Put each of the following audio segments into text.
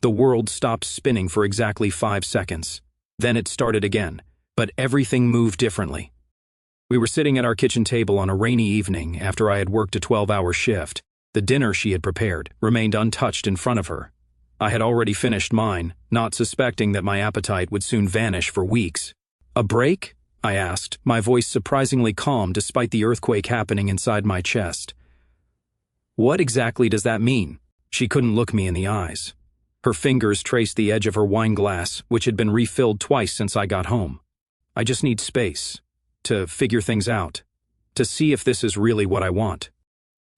The world stopped spinning for exactly 5 seconds. Then it started again, but everything moved differently. We were sitting at our kitchen table on a rainy evening after I had worked a 12-hour shift. The dinner she had prepared remained untouched in front of her. I had already finished mine, not suspecting that my appetite would soon vanish for weeks. "A break?" I asked, my voice surprisingly calm despite the earthquake happening inside my chest. "What exactly does that mean?" She couldn't look me in the eyes. Her fingers traced the edge of her wine glass, which had been refilled twice since I got home. "I just need space. To figure things out. To see if this is really what I want."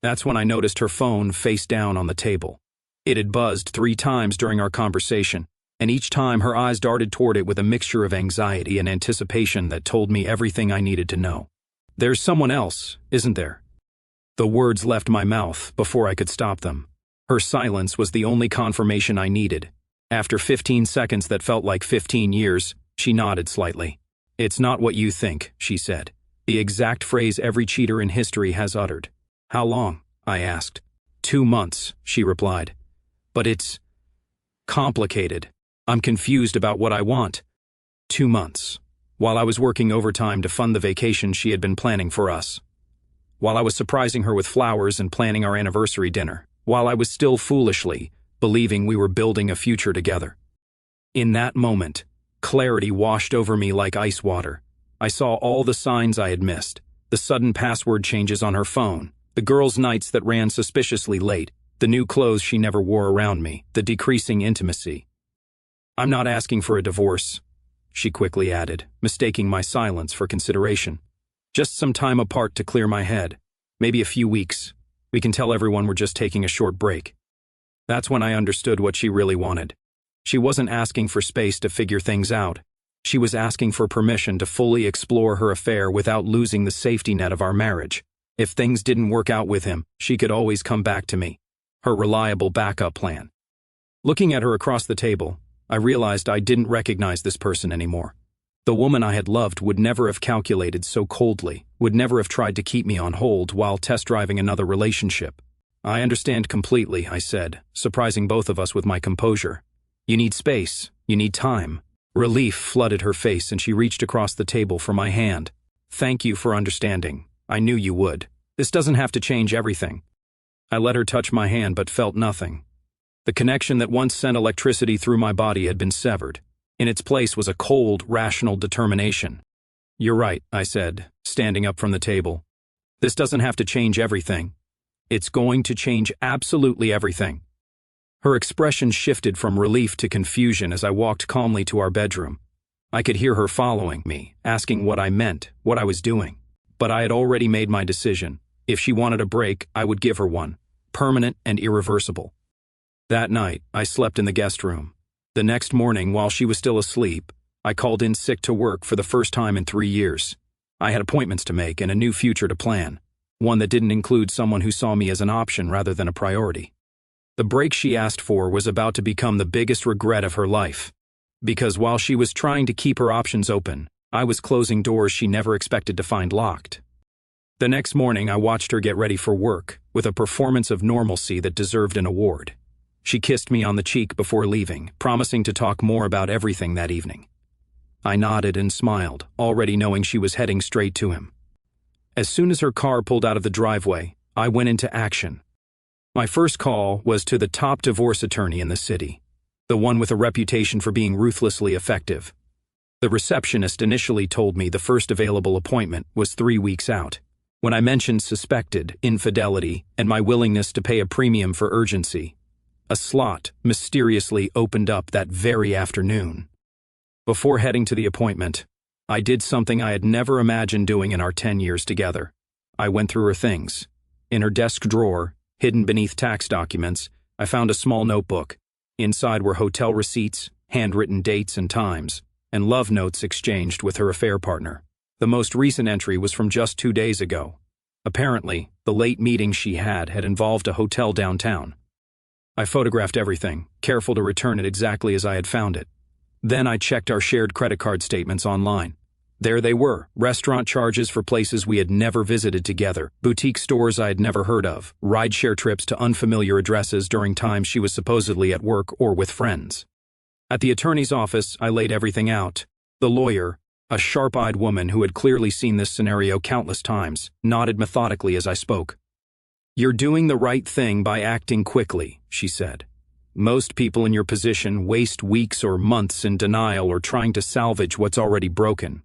That's when I noticed her phone face down on the table. It had buzzed 3 times during our conversation, and each time her eyes darted toward it with a mixture of anxiety and anticipation that told me everything I needed to know. "There's someone else, isn't there?" The words left my mouth before I could stop them. Her silence was the only confirmation I needed. After 15 seconds that felt like 15 years, she nodded slightly. "It's not what you think," she said. The exact phrase every cheater in history has uttered. "How long?" I asked. 2 months, she replied. "But it's complicated. I'm confused about what I want." 2 months. While I was working overtime to fund the vacation she had been planning for us. While I was surprising her with flowers and planning our anniversary dinner. While I was still foolishly believing we were building a future together. In that moment, clarity washed over me like ice water. I saw all the signs I had missed. The sudden password changes on her phone. The girls' nights that ran suspiciously late. The new clothes she never wore around me. The decreasing intimacy. "I'm not asking for a divorce," she quickly added, mistaking my silence for consideration. "Just some time apart to clear my head. Maybe a few weeks. We can tell everyone we're just taking a short break." That's when I understood what she really wanted. She wasn't asking for space to figure things out. She was asking for permission to fully explore her affair without losing the safety net of our marriage. If things didn't work out with him, she could always come back to me. Her reliable backup plan. Looking at her across the table, I realized I didn't recognize this person anymore. The woman I had loved would never have calculated so coldly, would never have tried to keep me on hold while test driving another relationship. "I understand completely," I said, surprising both of us with my composure. "You need space. You need time." Relief flooded her face and she reached across the table for my hand. "Thank you for understanding. I knew you would. This doesn't have to change everything." I let her touch my hand but felt nothing. The connection that once sent electricity through my body had been severed. In its place was a cold, rational determination. "You're right," I said, standing up from the table. "This doesn't have to change everything. It's going to change absolutely everything." Her expression shifted from relief to confusion as I walked calmly to our bedroom. I could hear her following me, asking what I meant, what I was doing. But I had already made my decision. If she wanted a break, I would give her one, permanent and irreversible. That night, I slept in the guest room. The next morning, while she was still asleep, I called in sick to work for the first time in 3 years. I had appointments to make and a new future to plan, one that didn't include someone who saw me as an option rather than a priority. The break she asked for was about to become the biggest regret of her life. Because while she was trying to keep her options open, I was closing doors she never expected to find locked. The next morning, I watched her get ready for work, with a performance of normalcy that deserved an award. She kissed me on the cheek before leaving, promising to talk more about everything that evening. I nodded and smiled, already knowing she was heading straight to him. As soon as her car pulled out of the driveway, I went into action. My first call was to the top divorce attorney in the city, the one with a reputation for being ruthlessly effective. The receptionist initially told me the first available appointment was 3 weeks out. When I mentioned suspected infidelity and my willingness to pay a premium for urgency, a slot mysteriously opened up that very afternoon. Before heading to the appointment, I did something I had never imagined doing in our 10 years together. I went through her things. In her desk drawer, hidden beneath tax documents, I found a small notebook. Inside were hotel receipts, handwritten dates and times, and love notes exchanged with her affair partner. The most recent entry was from just 2 days ago. Apparently, the late meeting she had involved a hotel downtown. I photographed everything, careful to return it exactly as I had found it. Then I checked our shared credit card statements online. There they were, restaurant charges for places we had never visited together, boutique stores I had never heard of, rideshare trips to unfamiliar addresses during times she was supposedly at work or with friends. At the attorney's office, I laid everything out. The lawyer, a sharp-eyed woman who had clearly seen this scenario countless times, nodded methodically as I spoke. "You're doing the right thing by acting quickly," she said. "Most people in your position waste weeks or months in denial or trying to salvage what's already broken.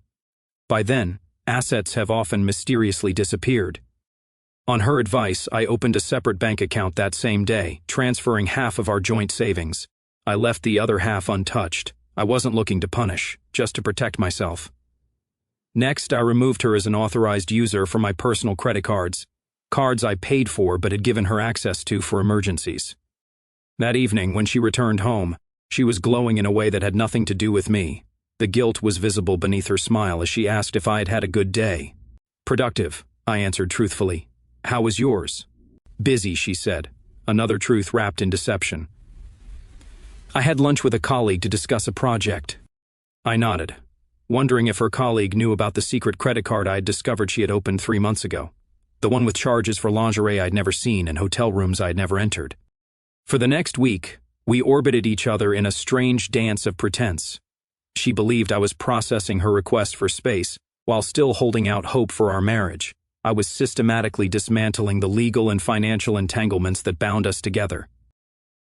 By then, assets have often mysteriously disappeared." On her advice, I opened a separate bank account that same day, transferring half of our joint savings. I left the other half untouched. I wasn't looking to punish, just to protect myself. Next, I removed her as an authorized user for my personal credit cards I paid for but had given her access to for emergencies. That evening, when she returned home, she was glowing in a way that had nothing to do with me. The guilt was visible beneath her smile as she asked if I had had a good day. "Productive," I answered truthfully. "How was yours?" "Busy," she said, another truth wrapped in deception. "I had lunch with a colleague to discuss a project." I nodded, wondering if her colleague knew about the secret credit card I had discovered she had opened 3 months ago. The one with charges for lingerie I'd never seen and hotel rooms I had never entered. For the next week, we orbited each other in a strange dance of pretense. She believed I was processing her request for space, while still holding out hope for our marriage. I was systematically dismantling the legal and financial entanglements that bound us together.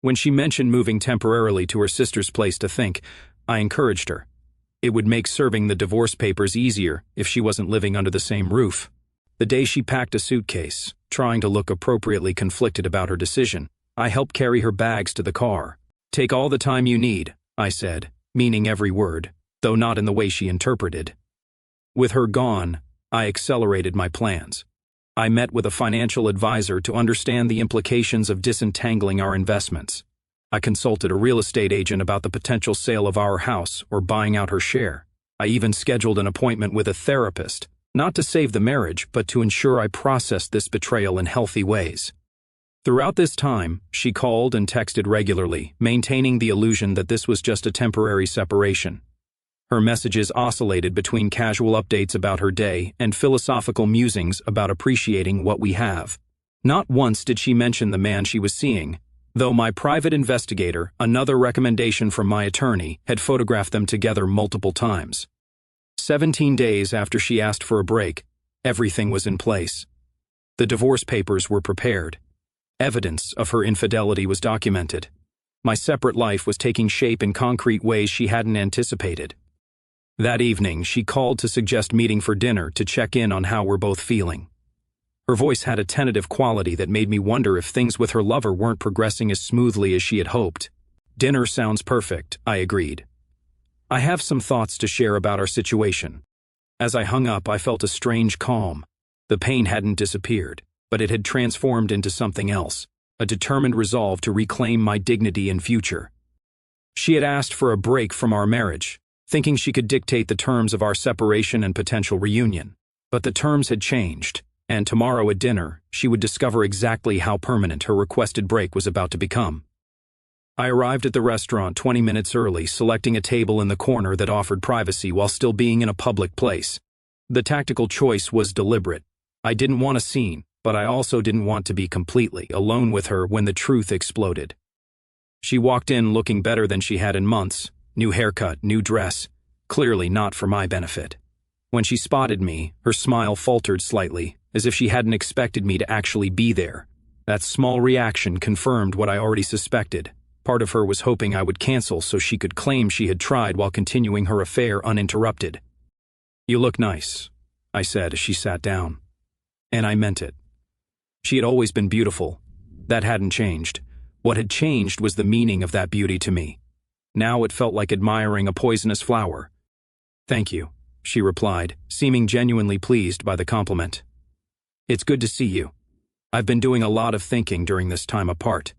When she mentioned moving temporarily to her sister's place to think, I encouraged her. It would make serving the divorce papers easier if she wasn't living under the same roof. The day she packed a suitcase, trying to look appropriately conflicted about her decision, I helped carry her bags to the car. "Take all the time you need," I said, meaning every word, though not in the way she interpreted. With her gone, I accelerated my plans. I met with a financial advisor to understand the implications of disentangling our investments. I consulted a real estate agent about the potential sale of our house or buying out her share. I even scheduled an appointment with a therapist, not to save the marriage, but to ensure I processed this betrayal in healthy ways. Throughout this time, she called and texted regularly, maintaining the illusion that this was just a temporary separation. Her messages oscillated between casual updates about her day and philosophical musings about appreciating what we have. Not once did she mention the man she was seeing, though my private investigator, another recommendation from my attorney, had photographed them together multiple times. 17 days after she asked for a break, everything was in place. The divorce papers were prepared. Evidence of her infidelity was documented. My separate life was taking shape in concrete ways she hadn't anticipated. That evening, she called to suggest meeting for dinner to check in on how we're both feeling. Her voice had a tentative quality that made me wonder if things with her lover weren't progressing as smoothly as she had hoped. "Dinner sounds perfect," I agreed. "I have some thoughts to share about our situation." As I hung up, I felt a strange calm. The pain hadn't disappeared, but it had transformed into something else, a determined resolve to reclaim my dignity and future. She had asked for a break from our marriage, thinking she could dictate the terms of our separation and potential reunion. But the terms had changed, and tomorrow at dinner, she would discover exactly how permanent her requested break was about to become. I arrived at the restaurant 20 minutes early, selecting a table in the corner that offered privacy while still being in a public place. The tactical choice was deliberate. I didn't want a scene, but I also didn't want to be completely alone with her when the truth exploded. She walked in looking better than she had in months. New haircut, new dress, clearly not for my benefit. When she spotted me, her smile faltered slightly, as if she hadn't expected me to actually be there. That small reaction confirmed what I already suspected. Part of her was hoping I would cancel so she could claim she had tried while continuing her affair uninterrupted. "You look nice," I said as she sat down. And I meant it. She had always been beautiful. That hadn't changed. What had changed was the meaning of that beauty to me. Now it felt like admiring a poisonous flower. "Thank you," she replied, seeming genuinely pleased by the compliment. "It's good to see you. I've been doing a lot of thinking during this time apart."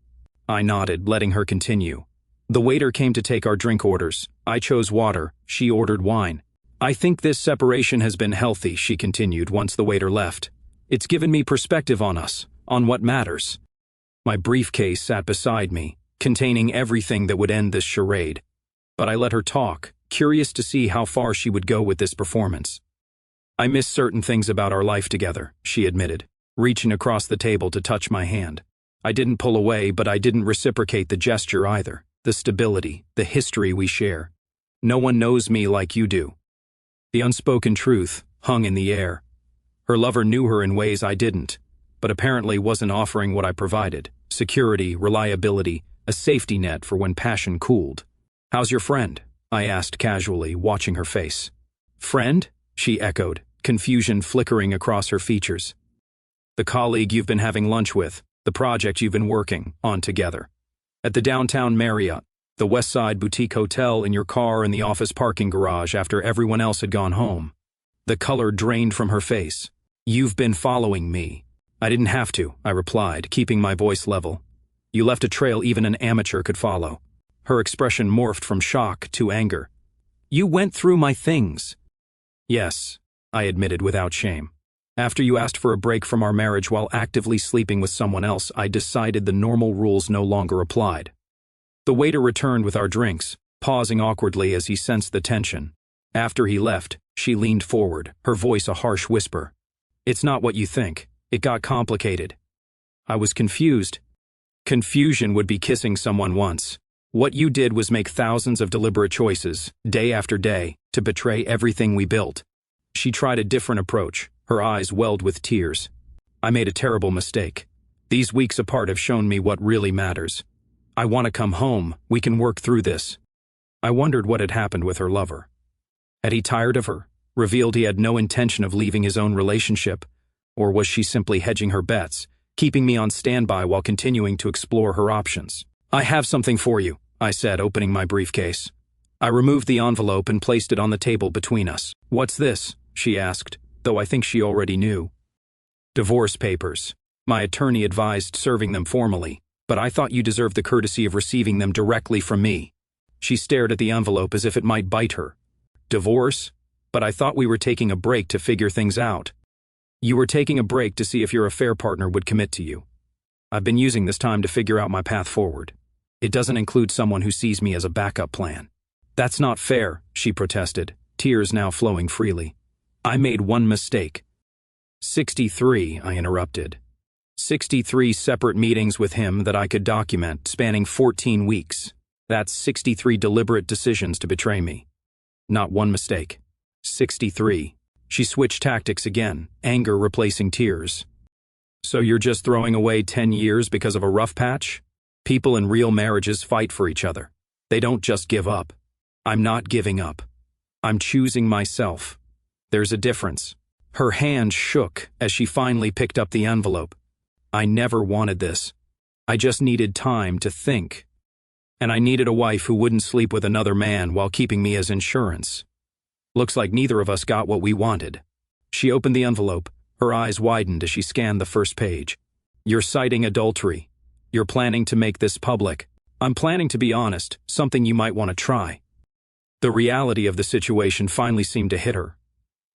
I nodded, letting her continue. The waiter came to take our drink orders. I chose water, she ordered wine. "I think this separation has been healthy," she continued once the waiter left. "It's given me perspective on us, on what matters." My briefcase sat beside me, containing everything that would end this charade. But I let her talk, curious to see how far she would go with this performance. I miss certain things about our life together, she admitted, reaching across the table to touch my hand. I didn't pull away, but I didn't reciprocate the gesture either. The stability, the history we share. No one knows me like you do. The unspoken truth hung in the air. Her lover knew her in ways I didn't, but apparently wasn't offering what I provided. Security, reliability, a safety net for when passion cooled. "How's your friend?" I asked casually, watching her face. "Friend?" she echoed, confusion flickering across her features. "The colleague you've been having lunch with, the project you've been working on together. At the downtown Marriott, the West Side boutique hotel, in your car in the office parking garage after everyone else had gone home." The color drained from her face. "You've been following me." "I didn't have to," I replied, keeping my voice level. "You left a trail even an amateur could follow." Her expression morphed from shock to anger. "You went through my things." "Yes," I admitted without shame. "After you asked for a break from our marriage while actively sleeping with someone else, I decided the normal rules no longer applied." The waiter returned with our drinks, pausing awkwardly as he sensed the tension. After he left, she leaned forward, her voice a harsh whisper. "It's not what you think. It got complicated." I was confused. Confusion would be kissing someone once. What you did was make thousands of deliberate choices, day after day, to betray everything we built. She tried a different approach, her eyes welled with tears. "I made a terrible mistake. These weeks apart have shown me what really matters. I want to come home. We can work through this." I wondered what had happened with her lover. Had he tired of her, revealed he had no intention of leaving his own relationship, or was she simply hedging her bets, keeping me on standby while continuing to explore her options? "I have something for you," I said, opening my briefcase. I removed the envelope and placed it on the table between us. "What's this?" she asked, though I think she already knew. "Divorce papers. My attorney advised serving them formally, but I thought you deserved the courtesy of receiving them directly from me." She stared at the envelope as if it might bite her. "Divorce? But I thought we were taking a break to figure things out." "You were taking a break to see if your affair partner would commit to you. I've been using this time to figure out my path forward. It doesn't include someone who sees me as a backup plan." "That's not fair," she protested, tears now flowing freely. "I made one mistake." 63, I interrupted. 63 separate meetings with him that I could document, spanning 14 weeks. That's 63 deliberate decisions to betray me. Not one mistake. 63. She switched tactics again, anger replacing tears. "So you're just throwing away 10 years because of a rough patch? People in real marriages fight for each other. They don't just give up." "I'm not giving up. I'm choosing myself. There's a difference." Her hand shook as she finally picked up the envelope. "I never wanted this. I just needed time to think. And I needed a wife who wouldn't sleep with another man while keeping me as insurance. Looks like neither of us got what we wanted." She opened the envelope. Her eyes widened as she scanned the first page. "You're citing adultery. You're planning to make this public. I'm planning to be honest, something you might want to try." The reality of the situation finally seemed to hit her.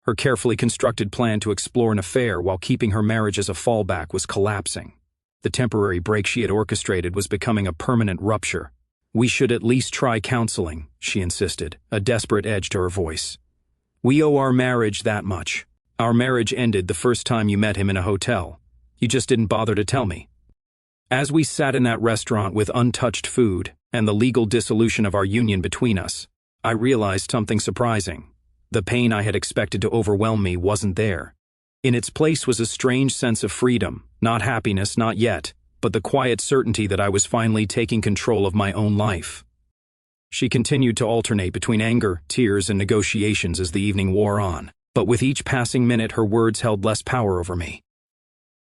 Her carefully constructed plan to explore an affair while keeping her marriage as a fallback was collapsing. The temporary break she had orchestrated was becoming a permanent rupture. "We should at least try counseling," she insisted, a desperate edge to her voice. "We owe our marriage that much. Our marriage ended the first time you met him in a hotel. You just didn't bother to tell me." As we sat in that restaurant with untouched food and the legal dissolution of our union between us, I realized something surprising. The pain I had expected to overwhelm me wasn't there. In its place was a strange sense of freedom, not happiness, not yet, but the quiet certainty that I was finally taking control of my own life. She continued to alternate between anger, tears, and negotiations as the evening wore on, but with each passing minute her words held less power over me.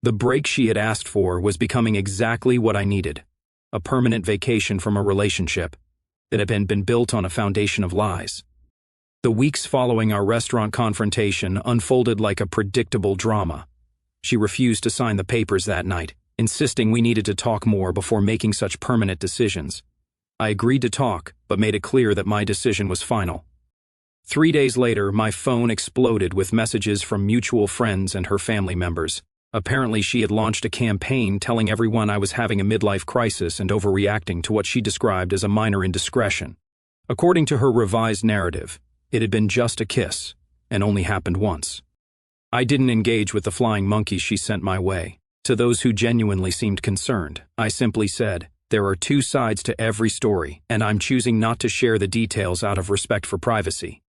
The break she had asked for was becoming exactly what I needed, a permanent vacation from a relationship that had been built on a foundation of lies. The weeks following our restaurant confrontation unfolded like a predictable drama. She refused to sign the papers that night, insisting we needed to talk more before making such permanent decisions. I agreed to talk, but made it clear that my decision was final. 3 days later, my phone exploded with messages from mutual friends and her family members. Apparently, she had launched a campaign telling everyone I was having a midlife crisis and overreacting to what she described as a minor indiscretion. According to her revised narrative, it had been just a kiss, and only happened once. I didn't engage with the flying monkeys she sent my way. To those who genuinely seemed concerned, I simply said, there are two sides to every story, and I'm choosing not to share the details out of respect for privacy.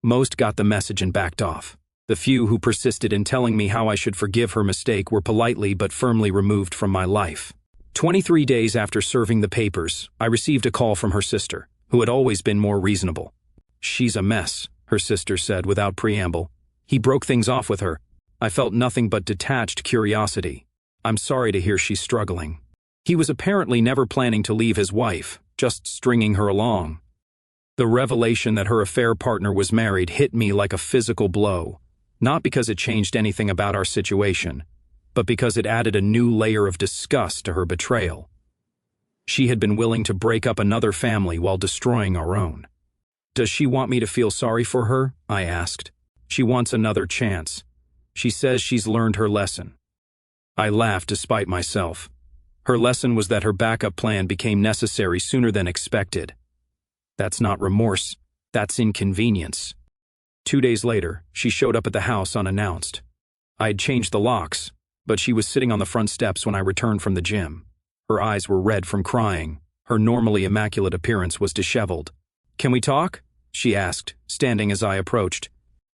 Most got the message and backed off. The few who persisted in telling me how I should forgive her mistake were politely but firmly removed from my life. 23 days after serving the papers, I received a call from her sister, who had always been more reasonable. She's a mess, her sister said without preamble. He broke things off with her. I felt nothing but detached curiosity. I'm sorry to hear she's struggling. He was apparently never planning to leave his wife, just stringing her along. The revelation that her affair partner was married hit me like a physical blow, not because it changed anything about our situation, but because it added a new layer of disgust to her betrayal. She had been willing to break up another family while destroying our own. Does she want me to feel sorry for her? I asked. She wants another chance. She says she's learned her lesson. I laughed despite myself. Her lesson was that her backup plan became necessary sooner than expected. That's not remorse. That's inconvenience. 2 days later, she showed up at the house unannounced. I had changed the locks, but she was sitting on the front steps when I returned from the gym. Her eyes were red from crying. Her normally immaculate appearance was disheveled. Can we talk? She asked, standing as I approached.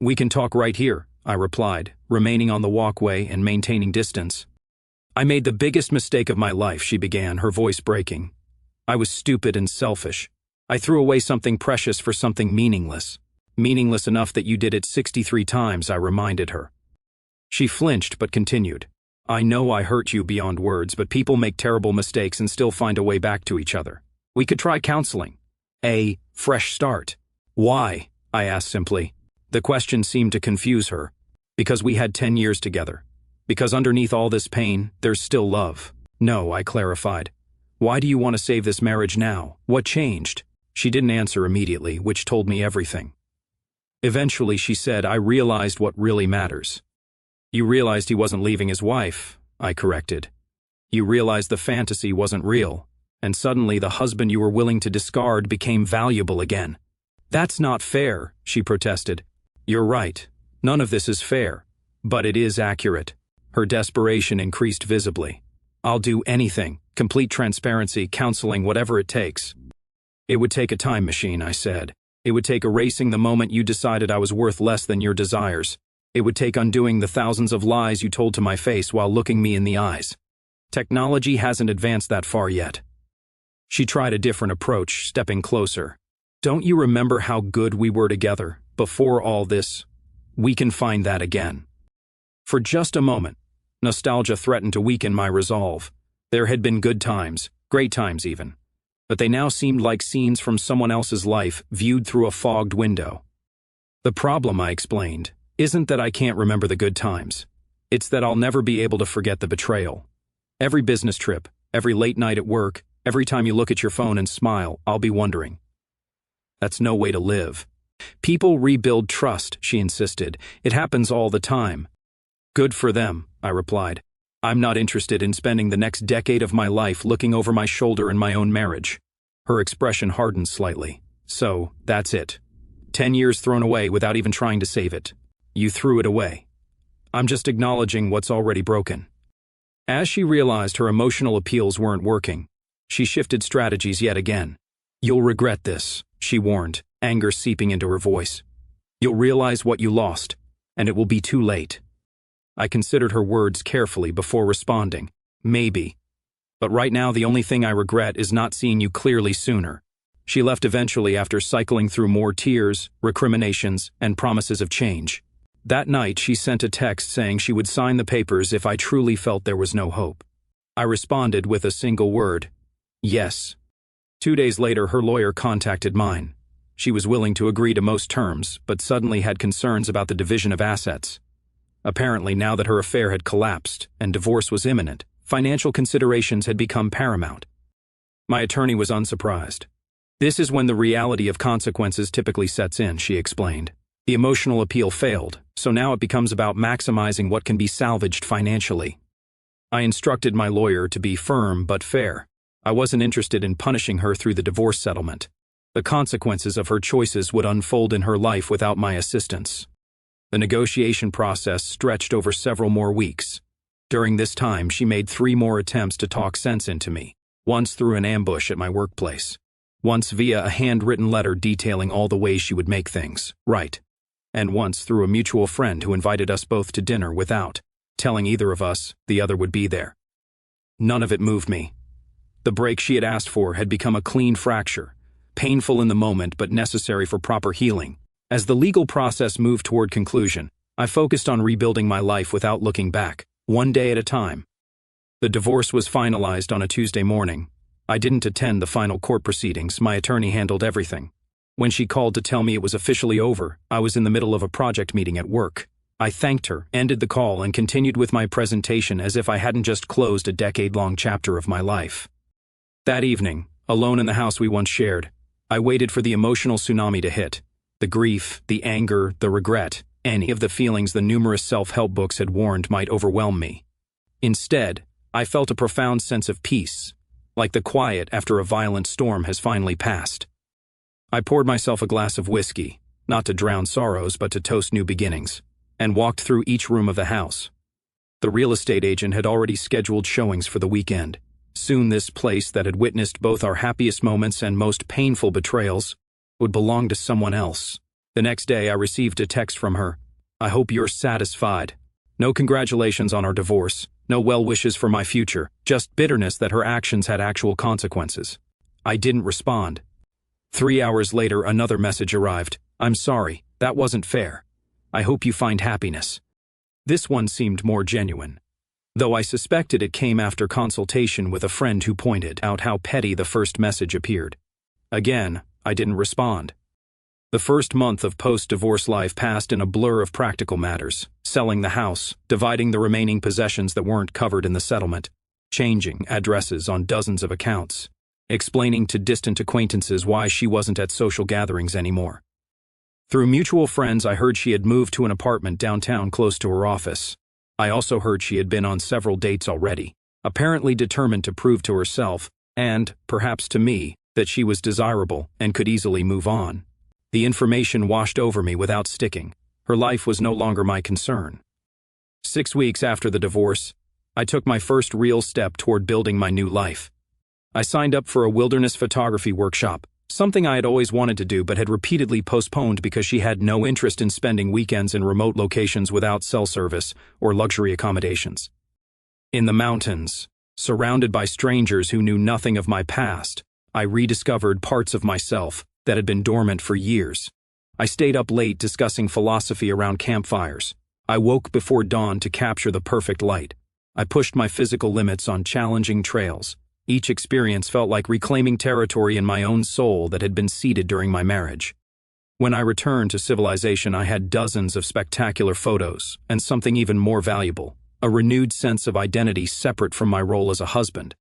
We can talk right here, I replied, remaining on the walkway and maintaining distance. I made the biggest mistake of my life, she began, her voice breaking. I was stupid and selfish. I threw away something precious for something meaningless. Meaningless enough that you did it 63 times, I reminded her. She flinched but continued. I know I hurt you beyond words, but people make terrible mistakes and still find a way back to each other. We could try counseling. A fresh start. Why? I asked simply. The question seemed to confuse her. Because we had 10 years together. Because underneath all this pain, there's still love. No, I clarified. Why do you want to save this marriage now? What changed? She didn't answer immediately, which told me everything. Eventually, she said, I realized what really matters. You realized he wasn't leaving his wife, I corrected. You realized the fantasy wasn't real, and suddenly the husband you were willing to discard became valuable again. That's not fair, she protested. You're right. None of this is fair, but it is accurate. Her desperation increased visibly. I'll do anything, complete transparency, counseling, whatever it takes. It would take a time machine, I said. It would take erasing the moment you decided I was worth less than your desires. It would take undoing the thousands of lies you told to my face while looking me in the eyes. Technology hasn't advanced that far yet. She tried a different approach, stepping closer. Don't you remember how good we were together, before all this? We can find that again. For just a moment, nostalgia threatened to weaken my resolve. There had been good times, great times even. But they now seemed like scenes from someone else's life viewed through a fogged window. The problem, I explained, isn't that I can't remember the good times. It's that I'll never be able to forget the betrayal. Every business trip, every late night at work, every time you look at your phone and smile, I'll be wondering. That's no way to live. People rebuild trust, she insisted. It happens all the time. Good for them, I replied. I'm not interested in spending the next decade of my life looking over my shoulder in my own marriage. Her expression hardened slightly. So, that's it. 10 years thrown away without even trying to save it. You threw it away. I'm just acknowledging what's already broken. As she realized her emotional appeals weren't working, she shifted strategies yet again. You'll regret this, she warned, anger seeping into her voice. You'll realize what you lost, and it will be too late. I considered her words carefully before responding. Maybe. But right now the only thing I regret is not seeing you clearly sooner. She left eventually after cycling through more tears, recriminations, and promises of change. That night she sent a text saying she would sign the papers if I truly felt there was no hope. I responded with a single word. Yes. 2 days later her lawyer contacted mine. She was willing to agree to most terms, but suddenly had concerns about the division of assets. Apparently, now that her affair had collapsed and divorce was imminent, financial considerations had become paramount. My attorney was unsurprised. This is when the reality of consequences typically sets in, she explained. The emotional appeal failed, so now it becomes about maximizing what can be salvaged financially. I instructed my lawyer to be firm but fair. I wasn't interested in punishing her through the divorce settlement. The consequences of her choices would unfold in her life without my assistance. The negotiation process stretched over several more weeks. During this time, she made 3 more attempts to talk sense into me, once through an ambush at my workplace, once via a handwritten letter detailing all the ways she would make things right, and once through a mutual friend who invited us both to dinner without telling either of us the other would be there. None of it moved me. The break she had asked for had become a clean fracture, painful in the moment but necessary for proper healing. As the legal process moved toward conclusion, I focused on rebuilding my life without looking back, one day at a time. The divorce was finalized on a Tuesday morning. I didn't attend the final court proceedings. My attorney handled everything. When she called to tell me it was officially over, I was in the middle of a project meeting at work. I thanked her, ended the call, and continued with my presentation as if I hadn't just closed a decade-long chapter of my life. That evening, alone in the house we once shared, I waited for the emotional tsunami to hit. The grief, the anger, the regret, any of the feelings the numerous self-help books had warned might overwhelm me. Instead, I felt a profound sense of peace, like the quiet after a violent storm has finally passed. I poured myself a glass of whiskey, not to drown sorrows but to toast new beginnings, and walked through each room of the house. The real estate agent had already scheduled showings for the weekend. Soon this place that had witnessed both our happiest moments and most painful betrayals would belong to someone else. The next day I received a text from her. "I hope you're satisfied. No congratulations on our divorce, no well wishes for my future, just bitterness that her actions had actual consequences." I didn't respond. 3 hours later another message arrived. "I'm sorry, that wasn't fair. I hope you find happiness." This one seemed more genuine, though I suspected it came after consultation with a friend who pointed out how petty the first message appeared. Again, I didn't respond. The first month of post-divorce life passed in a blur of practical matters, selling the house, dividing the remaining possessions that weren't covered in the settlement, changing addresses on dozens of accounts, explaining to distant acquaintances why she wasn't at social gatherings anymore. Through mutual friends, I heard she had moved to an apartment downtown close to her office. I also heard she had been on several dates already, apparently determined to prove to herself, and, perhaps to me, that she was desirable and could easily move on. The information washed over me without sticking. Her life was no longer my concern. 6 weeks after the divorce, I took my first real step toward building my new life. I signed up for a wilderness photography workshop, something I had always wanted to do but had repeatedly postponed because she had no interest in spending weekends in remote locations without cell service or luxury accommodations. In the mountains, surrounded by strangers who knew nothing of my past, I rediscovered parts of myself that had been dormant for years. I stayed up late discussing philosophy around campfires. I woke before dawn to capture the perfect light. I pushed my physical limits on challenging trails. Each experience felt like reclaiming territory in my own soul that had been ceded during my marriage. When I returned to civilization, I had dozens of spectacular photos, and something even more valuable, a renewed sense of identity separate from my role as a husband.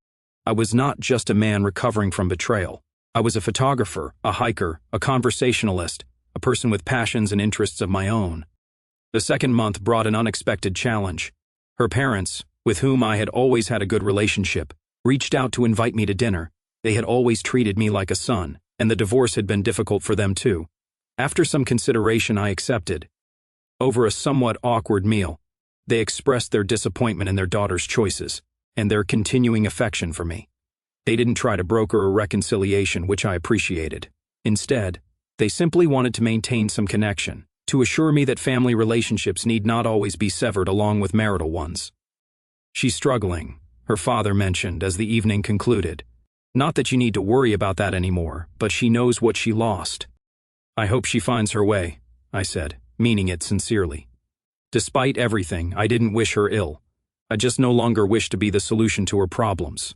I was not just a man recovering from betrayal. I was a photographer, a hiker, a conversationalist, a person with passions and interests of my own. The second month brought an unexpected challenge. Her parents, with whom I had always had a good relationship, reached out to invite me to dinner. They had always treated me like a son, and the divorce had been difficult for them too. After some consideration, I accepted. Over a somewhat awkward meal, they expressed their disappointment in their daughter's choices and their continuing affection for me. They didn't try to broker a reconciliation, which I appreciated. Instead, they simply wanted to maintain some connection, to assure me that family relationships need not always be severed along with marital ones. "She's struggling," her father mentioned as the evening concluded. "Not that you need to worry about that anymore, but she knows what she lost." "I hope she finds her way," I said, meaning it sincerely. Despite everything, I didn't wish her ill. I just no longer wished to be the solution to her problems.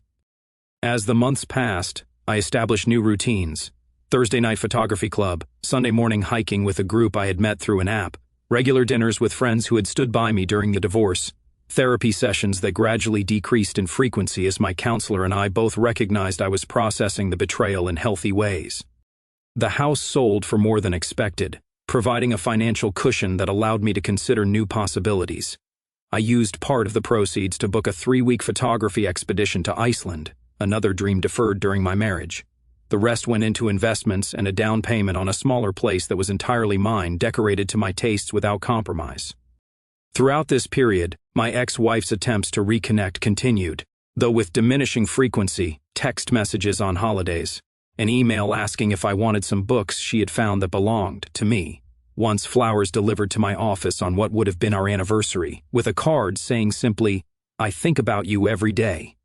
As the months passed, I established new routines. Thursday night photography club, Sunday morning hiking with a group I had met through an app, regular dinners with friends who had stood by me during the divorce, therapy sessions that gradually decreased in frequency as my counselor and I both recognized I was processing the betrayal in healthy ways. The house sold for more than expected, providing a financial cushion that allowed me to consider new possibilities. I used part of the proceeds to book a 3-week photography expedition to Iceland, another dream deferred during my marriage. The rest went into investments and a down payment on a smaller place that was entirely mine, decorated to my tastes without compromise. Throughout this period, my ex-wife's attempts to reconnect continued, though with diminishing frequency. Text messages on holidays, an email asking if I wanted some books she had found that belonged to me, once flowers delivered to my office on what would have been our anniversary, with a card saying simply, "I think about you every day."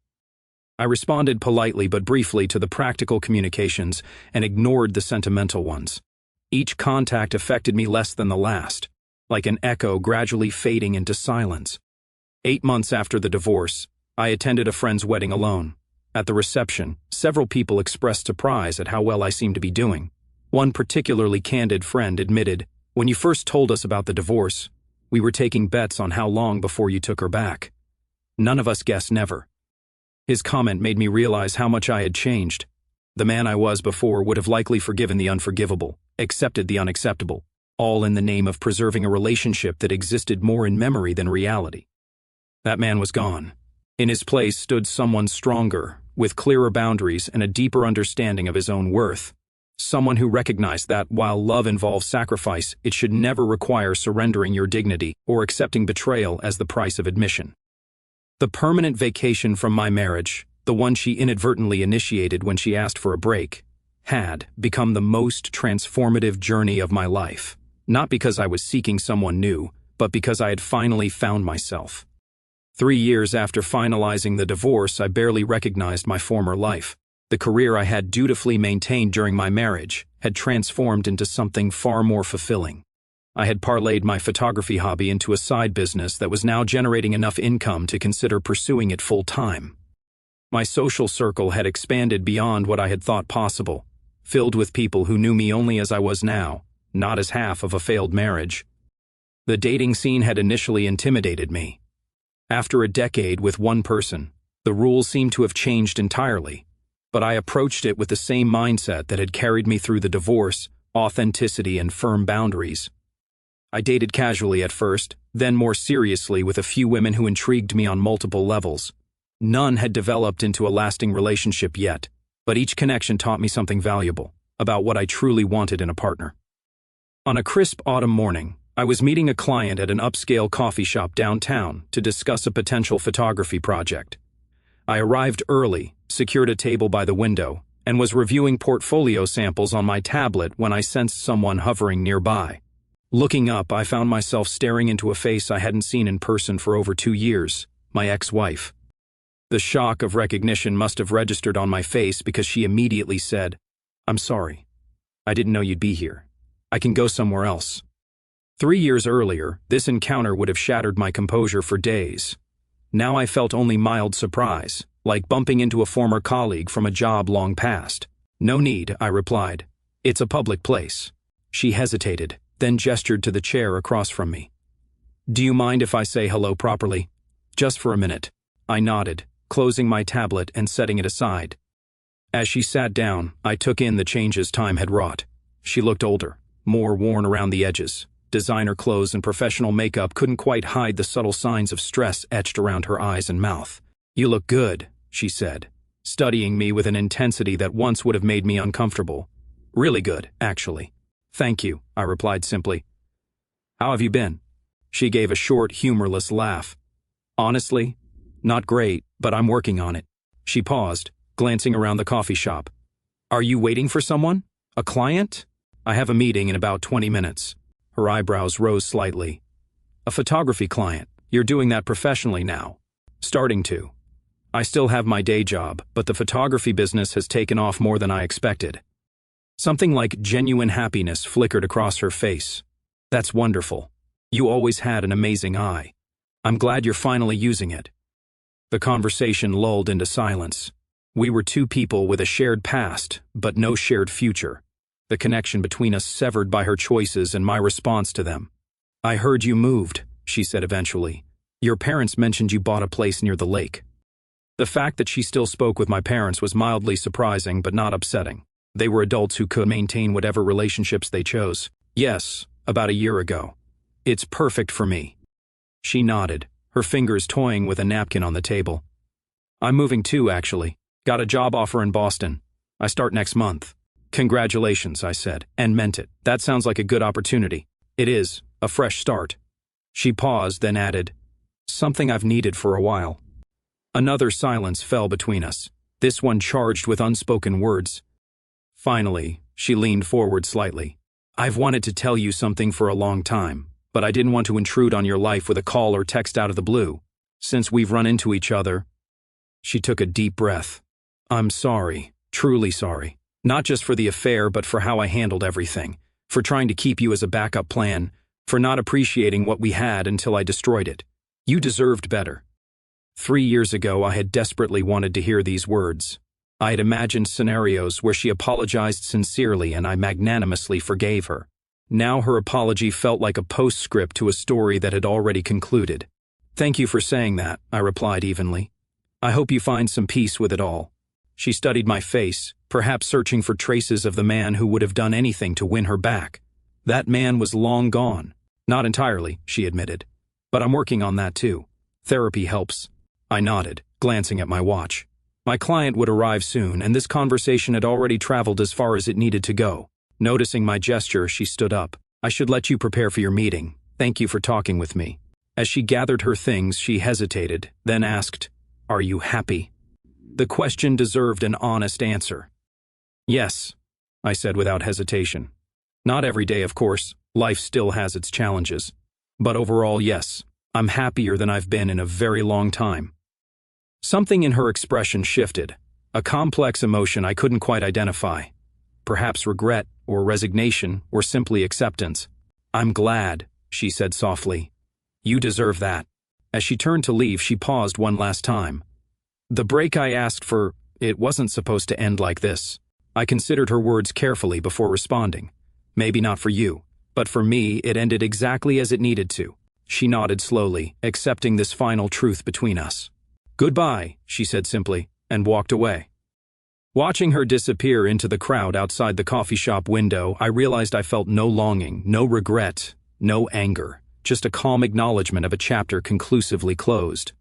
I responded politely but briefly to the practical communications and ignored the sentimental ones. Each contact affected me less than the last, like an echo gradually fading into silence. 8 months after the divorce, I attended a friend's wedding alone. At the reception, several people expressed surprise at how well I seemed to be doing. One particularly candid friend admitted, "When you first told us about the divorce, we were taking bets on how long before you took her back. None of us guessed never." His comment made me realize how much I had changed. The man I was before would have likely forgiven the unforgivable, accepted the unacceptable, all in the name of preserving a relationship that existed more in memory than reality. That man was gone. In his place stood someone stronger, with clearer boundaries and a deeper understanding of his own worth. Someone who recognized that, while love involves sacrifice, it should never require surrendering your dignity or accepting betrayal as the price of admission. The permanent vacation from my marriage, the one she inadvertently initiated when she asked for a break, had become the most transformative journey of my life. Not because I was seeking someone new, but because I had finally found myself. 3 years after finalizing the divorce, I barely recognized my former life. The career I had dutifully maintained during my marriage had transformed into something far more fulfilling. I had parlayed my photography hobby into a side business that was now generating enough income to consider pursuing it full-time. My social circle had expanded beyond what I had thought possible, filled with people who knew me only as I was now, not as half of a failed marriage. The dating scene had initially intimidated me. After a decade with one person, the rules seemed to have changed entirely, but I approached it with the same mindset that had carried me through the divorce: authenticity and firm boundaries. I dated casually at first, then more seriously with a few women who intrigued me on multiple levels. None had developed into a lasting relationship yet, but each connection taught me something valuable about what I truly wanted in a partner. On a crisp autumn morning, I was meeting a client at an upscale coffee shop downtown to discuss a potential photography project. I arrived early, secured a table by the window, and was reviewing portfolio samples on my tablet when I sensed someone hovering nearby. Looking up, I found myself staring into a face I hadn't seen in person for over 2 years, my ex-wife. The shock of recognition must have registered on my face because she immediately said, "I'm sorry. I didn't know you'd be here. I can go somewhere else." 3 years earlier, this encounter would have shattered my composure for days. Now I felt only mild surprise, like bumping into a former colleague from a job long past. "No need," I replied. "It's a public place." She hesitated, then gestured to the chair across from me. "Do you mind if I say hello properly? Just for a minute." I nodded, closing my tablet and setting it aside. As she sat down, I took in the changes time had wrought. She looked older, more worn around the edges. Designer clothes and professional makeup couldn't quite hide the subtle signs of stress etched around her eyes and mouth. "You look good," she said, studying me with an intensity that once would have made me uncomfortable. "Really good, actually." "Thank you," I replied simply. "How have you been?" She gave a short, humorless laugh. "Honestly, not great, but I'm working on it." She paused, glancing around the coffee shop. "Are you waiting for someone? A client?" "I have a meeting in about 20 minutes. Her eyebrows rose slightly. "A photography client. You're doing that professionally now?" "Starting to. I still have my day job, but the photography business has taken off more than I expected." Something like genuine happiness flickered across her face. "That's wonderful. You always had an amazing eye. I'm glad you're finally using it." The conversation lulled into silence. We were two people with a shared past, but no shared future. The connection between us severed by her choices and my response to them. "I heard you moved," she said eventually. "Your parents mentioned you bought a place near the lake." The fact that she still spoke with my parents was mildly surprising but not upsetting. They were adults who could maintain whatever relationships they chose. "Yes, about a year ago. It's perfect for me." She nodded, her fingers toying with a napkin on the table. "I'm moving too, actually. Got a job offer in Boston. I start next month. Congratulations, I said, and meant it. That sounds like a good opportunity. It is, a fresh start. She paused, then added, something I've needed for a while. Another silence fell between us, this one charged with unspoken words. Finally, she leaned forward slightly. I've wanted to tell you something for a long time, but I didn't want to intrude on your life with a call or text out of the blue. Since we've run into each other. She took a deep breath. I'm sorry, truly sorry. Not just for the affair, but for how I handled everything. For trying to keep you as a backup plan. For not appreciating what we had until I destroyed it. You deserved better. 3 years ago, I had desperately wanted to hear these words. I had imagined scenarios where she apologized sincerely and I magnanimously forgave her. Now her apology felt like a postscript to a story that had already concluded. Thank you for saying that, I replied evenly. I hope you find some peace with it all. She studied my face, perhaps searching for traces of the man who would have done anything to win her back. That man was long gone. Not entirely, she admitted. But I'm working on that too. Therapy helps. I nodded, glancing at my watch. My client would arrive soon, and this conversation had already traveled as far as it needed to go. Noticing my gesture, she stood up. I should let you prepare for your meeting. Thank you for talking with me. As she gathered her things, she hesitated, then asked, Are you happy? The question deserved an honest answer. Yes, I said without hesitation. Not every day, of course. Life still has its challenges. But overall, yes, I'm happier than I've been in a very long time. Something in her expression shifted, a complex emotion I couldn't quite identify. Perhaps regret, or resignation, or simply acceptance. I'm glad, she said softly. You deserve that. As she turned to leave, she paused one last time. The break I asked for, it wasn't supposed to end like this. I considered her words carefully before responding. Maybe not for you, but for me, it ended exactly as it needed to. She nodded slowly, accepting this final truth between us. Goodbye, she said simply, and walked away. Watching her disappear into the crowd outside the coffee shop window, I realized I felt no longing, no regret, no anger, just a calm acknowledgement of a chapter conclusively closed.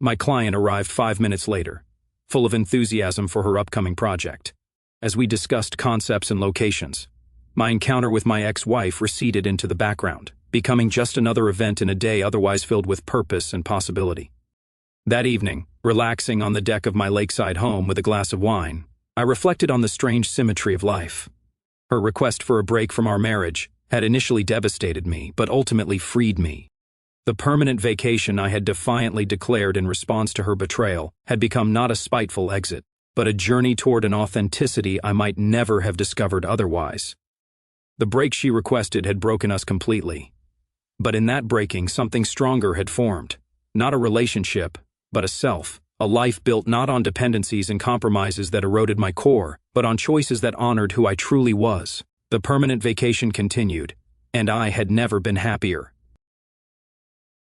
My client arrived 5 minutes later, full of enthusiasm for her upcoming project. As we discussed concepts and locations, my encounter with my ex-wife receded into the background, becoming just another event in a day otherwise filled with purpose and possibility. That evening, relaxing on the deck of my lakeside home with a glass of wine, I reflected on the strange symmetry of life. Her request for a break from our marriage had initially devastated me, but ultimately freed me. The permanent vacation I had defiantly declared in response to her betrayal had become not a spiteful exit, but a journey toward an authenticity I might never have discovered otherwise. The break she requested had broken us completely. But in that breaking, something stronger had formed. Not a relationship, but a self, a life built not on dependencies and compromises that eroded my core, but on choices that honored who I truly was. The permanent vacation continued, and I had never been happier.